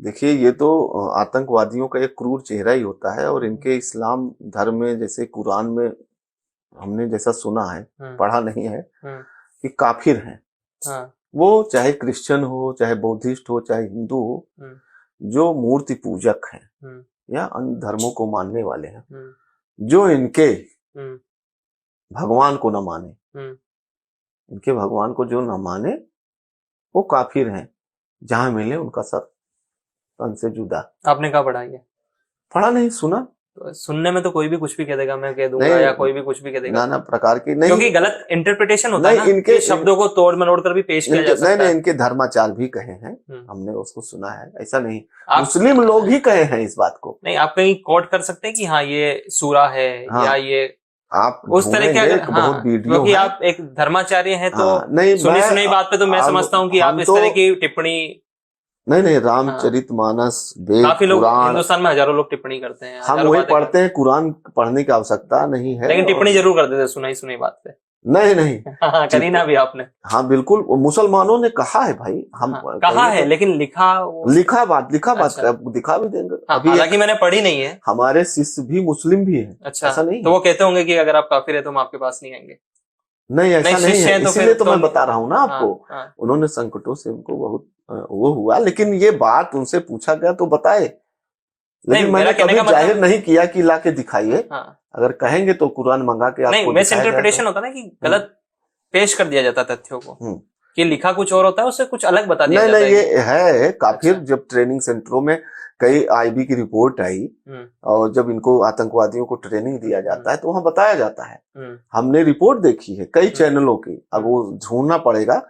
देखिए, ये तो आतंकवादियों का एक क्रूर चेहरा ही होता है। और इनके इस्लाम धर्म में, जैसे कुरान में हमने जैसा सुना है, हम्म। पढ़ा नहीं है, हम्म। कि काफिर हैं हाँ। वो, चाहे क्रिश्चियन हो, चाहे बौद्धिस्ट हो, चाहे हिंदू हो, हम्म। जो मूर्ति पूजक हैं हम्म। या अन्य धर्मों को मानने वाले हैं, हम्म। जो इनके हम्म। भगवान को न माने, हम्म। इनके भगवान को जो न माने, वो काफिर हैं। जहां मिले उनका सर तन से जुदा। आपने कहा पढ़ा ये? पढ़ा नहीं, सुना। तो सुनने में तो कोई भी कुछ भी कह देगा, मैं कह दूंगा, या नहीं, कोई भी कुछ भी कह देगा, नाना प्रकार की नहीं। क्योंकि गलत इंटरप्रिटेशन होता है नहीं, ना, इनके कि शब्दों को तोड़ मरोड़ कर भी पेश किया इनके जा नहीं सकता नहीं, है। इनके धर्माचार भी कहे हैं, हम्म। हमने उसको सुना है, ऐसा नहीं। आप मुस्लिम लोग ही कहे हैं इस बात को। नहीं, आप कहीं कोट कर सकते हैं कि हाँ ये सूरा है, हाँ, या ये आप उस तरह के, ढूंढेंगे, अगर एक हाँ, बहुत वीडियो क्योंकि है। आप एक धर्माचार्य हैं, तो हाँ, नहीं, सुनी सुनी बात पे तो मैं समझता हूँ कि आप हम इस तो तरह की टिप्पणी, नहीं नहीं, हाँ, रामचरितमानस, वेद, काफी लोग कुरान, हिंदुस्तान में हजारों लोग टिप्पणी करते हैं, हम हजारों वही बातें पढ़ते करते हैं। कुरान पढ़ने की आवश्यकता नहीं हैं, है। लेकिन और टिप्पणी जरूर कर देते हैं सुनाई सुनाई बात पे। नहीं नहीं, हाँ, करी ना भी आपने। हाँ बिल्कुल, वो मुसलमानों ने कहा है भाई, हम हाँ, कहा कहेंगे है, तो। लेकिन लिखा लिखा बात अच्छा। दिखा भी देंगे। हाँ, अभी एक हालांकि मैंने पढ़ी नहीं है। हमारे शिष्य भी मुस्लिम भी हैं, अच्छा, ऐसा नहीं तो है। वो कहते होंगे कि अगर आप काफिर है तो हम आपके पास नहीं आएंगे। नहीं, नहीं, ऐसा नहीं शिष्य है, हैं तो इसीलिए फिर तो तो मैं बता रहा हूं ना हाँ। आपको। हाँ। उन्होंने संकटों से उनको बहुत वो हुआ, लेकिन ये बात उनसे पूछा गया तो बताए। नहीं, लेकिन मेरा मैंने कहने कभी का जाहिर मतलब, नहीं किया कि ला के दिखाइए। हाँ, अगर कहेंगे तो कुरान मंगा के नहीं, आपको मिस दिखाया जाएगा। इंटरप्रिटेशन होता है ना, कि हम्म। गलत पेश कर दिया जाता है तथ्यों को, हम्म। कि लिखा कुछ और होता है, उससे कुछ अलग बता दिया नहीं जाता नहीं, है ये कि है काफिर। अच्छा। जब ट्रेनिंग सेंटरों में कई आईबी की रिपोर्ट आई, हम्म। और जब इनको आतंकवादियों को ट्रेनिंग दिया हम्म। जाता है तो वहां बताया जाता है। हम्म। हमने रिपोर्ट देखी है कई हम्म। चैनलों की, अब हम्म। वो ढूंढना पड़ेगा।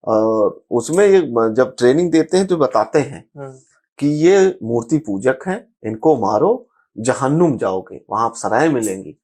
और उसमें ये जब ट्रेनिंग देते हैं तो बताते हैं हम्म। कि ये मूर्ति पूजक हैं, इनको मारो, जहन्नुम जाओगे, वहां आप सराय मिलेंगी।